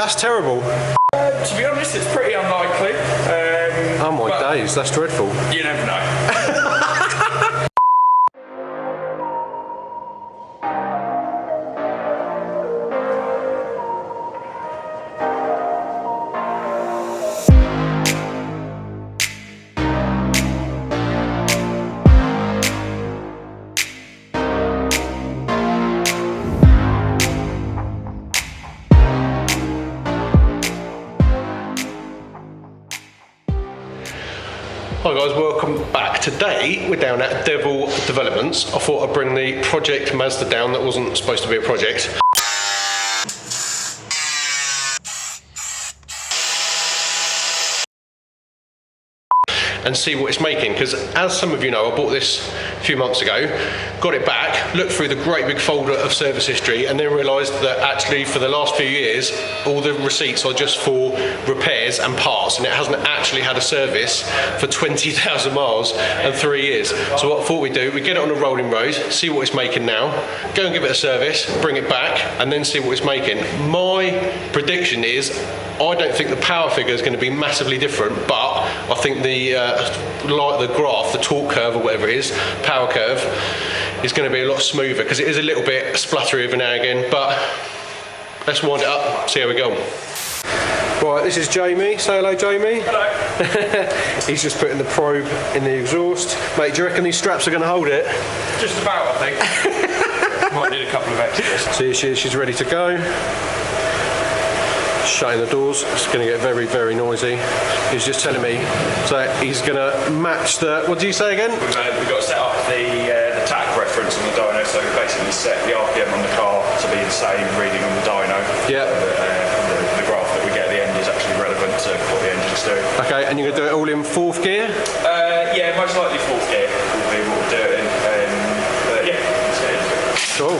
That's terrible. To be honest, it's pretty unlikely. Oh my days, that's dreadful. You never know. Hi guys, welcome back. Today we're down at Devil Developments. I thought I'd bring the Project Mazda down that wasn't supposed to be a project. And see what it's making, because as some of you know, I bought this a few months ago, got it back, looked through the great big folder of service history, and then realised that actually for the last few years all the receipts are just for repairs and parts, and it hasn't actually had a service for 20,000 miles and 3 years. So what I thought we'd do, we get it on a rolling road, see what it's making now, go and give it a service, bring it back, and then see what it's making. My prediction is I don't think the power figure is going to be massively different, but I think the graph, the torque curve or whatever it is, power curve, is going to be a lot smoother, because it is a little bit spluttery every now and again. But let's wind it up, see how we go. Right, this is Jamie. Say hello, Jamie. Hello. He's just putting the probe in the exhaust. Mate, do you reckon these straps are going to hold it? Just about, I think. Might need a couple of extras. So here she is, she's ready to go. Shutting the doors, it's going to get very, very noisy. He's just telling me, so he's going to match the, what do you say again? We've got to set up the tack reference on the dyno, so we basically set the RPM on the car to be the same reading on the dyno. Yeah. The graph that we get at the end is actually relevant to what the engine's doing. Okay, and you're going to do it all in 4th gear? Yeah, most likely 4th gear will be what we'll do it in. Yeah, let's get into it. Cool.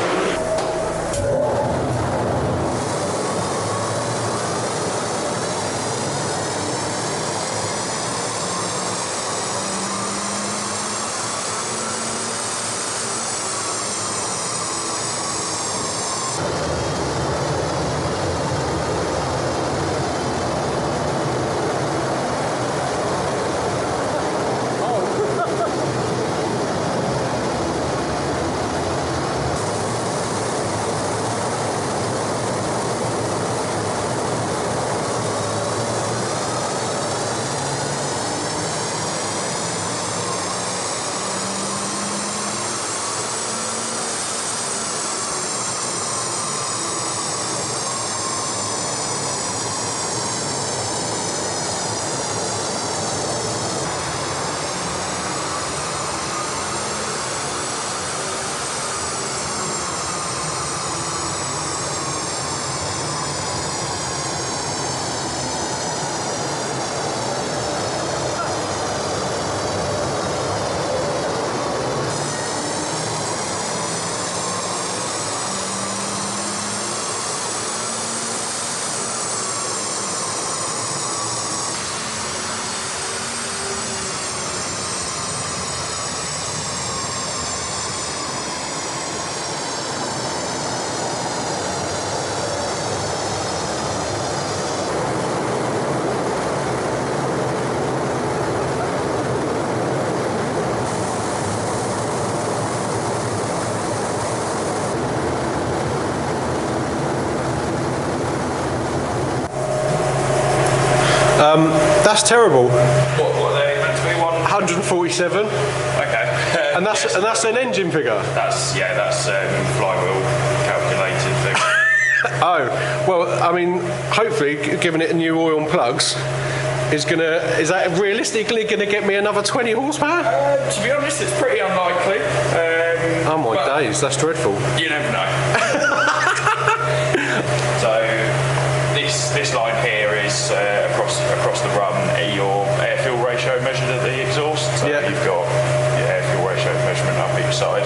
That's terrible. What are they meant to be? 147. Okay. And that's an engine figure? That's flywheel calculated thing. Oh, well, I mean, hopefully, giving it new oil and plugs, is that realistically going to get me another 20 horsepower? To be honest, it's pretty unlikely. Oh my days, that's dreadful. You never know. So this line here is across the run your air-fuel ratio measured at the exhaust. So yeah. You've got your air-fuel ratio measurement up each side.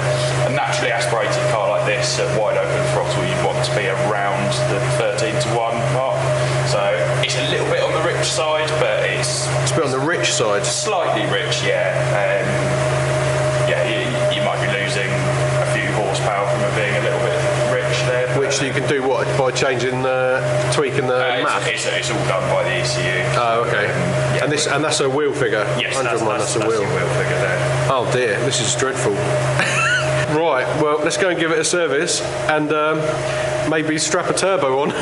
A naturally aspirated car like this at wide open throttle, you'd want to be around the 13:1 mark. So it's a little bit on the rich side, but it's a bit on the rich side. Slightly rich, yeah. You might be losing a few horsepower from it being a little bit rich there. Which you can do what by changing tweaking the map. It's all done by the ECU. Oh, okay. Yeah. And that's a wheel figure. Yes, 100 that's a wheel. the wheel figure there. Oh dear, this is dreadful. Right, well, let's go and give it a service and maybe strap a turbo on.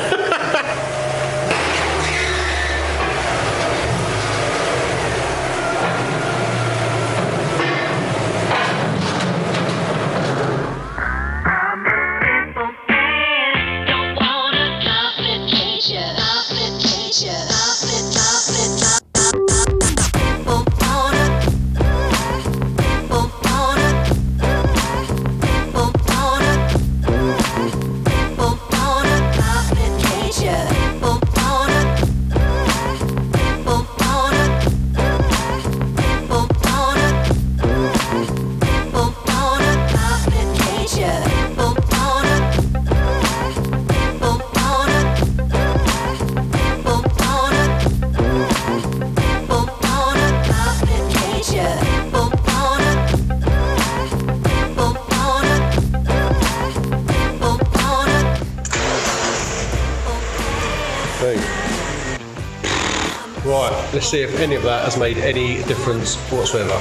Right, let's see if any of that has made any difference whatsoever.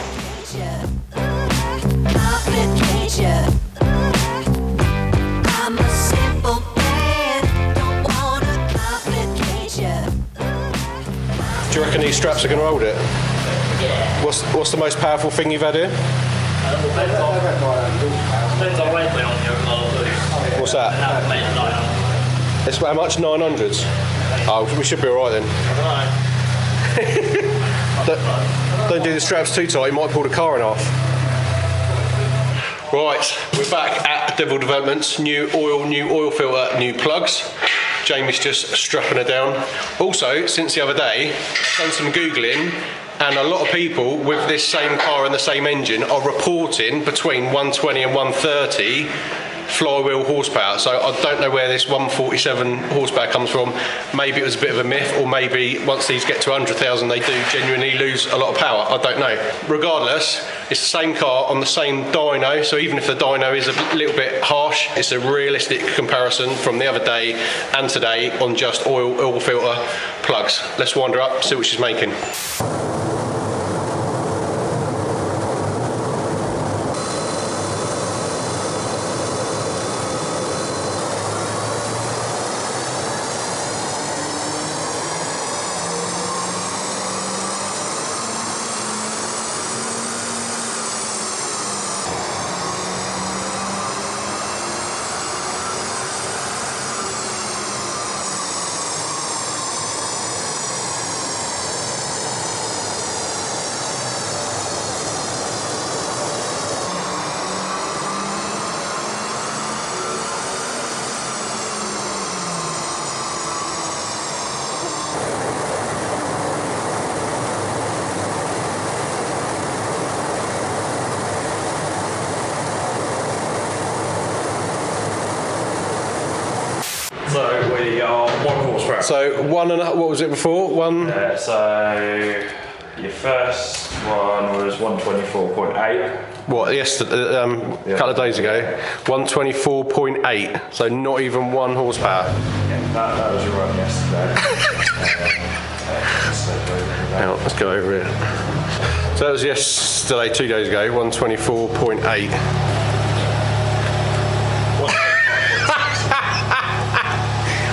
Do you reckon these straps are going to hold it? Yeah. What's the most powerful thing you've had here? Depends on weight on here. What's that? It's how much? 900s? Oh, we should be alright then. Don't do the straps too tight, you might pull the car in half. Right, we're back at Devil Developments. New oil filter, new plugs. Jamie's just strapping her down. Also, since the other day, I've done some Googling, and a lot of people with this same car and the same engine are reporting between 120 and 130 flywheel horsepower. So I don't know where this 147 horsepower comes from. Maybe it was a bit of a myth, or maybe once these get to 100,000 they do genuinely lose a lot of power. I don't know. Regardless, it's the same car on the same dyno, so even if the dyno is a little bit harsh, it's a realistic comparison from the other day and today on just oil filter plugs. Let's wind her up, see what she's making. So we are 1 horsepower. So what was it before? So your first one was 124.8. What, yesterday, a couple of days ago? 124.8, so not even 1 horsepower. Yeah, that was your run yesterday. Hang on, let's go over it. So that was yesterday, 2 days ago, 124.8.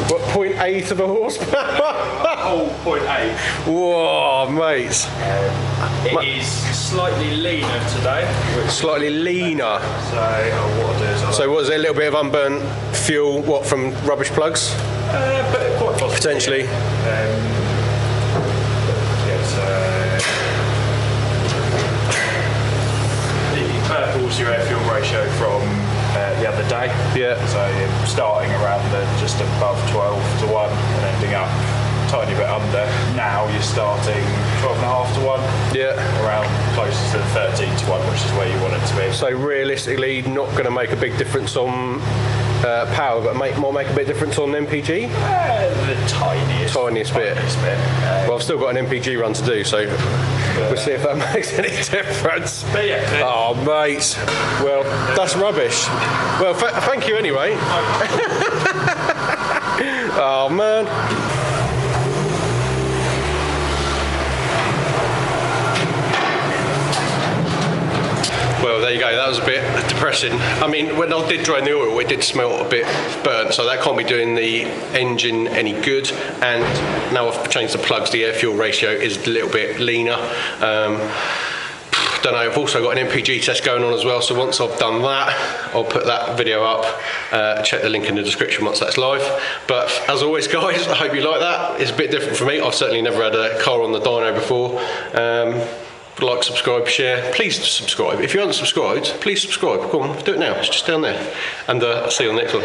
What, 0.8 of a horsepower? Oh, 0.8. Whoa, mate. It is slightly leaner today. Slightly leaner. So what I'll do is So was there a little bit of unburnt fuel, what, from rubbish plugs? but quite possibly. Potentially. The purple's your air fuel ratio from the other day. Yeah. So you're starting around just above 12 to 1 and ending up a tiny bit under. Now you're starting 12.5 to 1. Yeah. Around closer to 13 to 1, which is where you want it to be. So realistically, not going to make a big difference on power, but might make a bit of difference on MPG? The tiniest bit. Well, I've still got an MPG run to do, so we'll see if that makes any difference. But yeah. Oh, mate. Well, that's rubbish. Well, thank you anyway. Oh, man. Well, there you go. That was a bit depressing. I mean, when I did drain the oil, it did smell a bit burnt, so that can't be doing the engine any good. And now I've changed the plugs, the air-fuel ratio is a little bit leaner. Don't know, I've also got an MPG test going on as well, so once I've done that, I'll put that video up. Check the link in the description once that's live. But as always, guys, I hope you like that. It's a bit different for me. I've certainly never had a car on the dyno before. Like, subscribe, share. Please subscribe. If you haven't subscribed, please subscribe. Go on, do it now. It's just down there. And see you on the next one.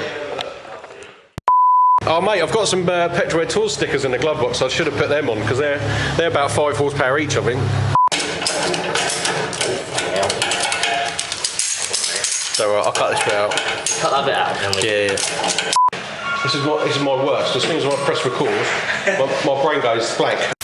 Oh, mate, I've got some Petrol Head Tours stickers in the glove box. I should have put them on because they're about 5 horsepower each, I think. So I'll cut this bit out. Cut that bit out. Yeah. This is my worst. As soon as I press record, my brain goes blank.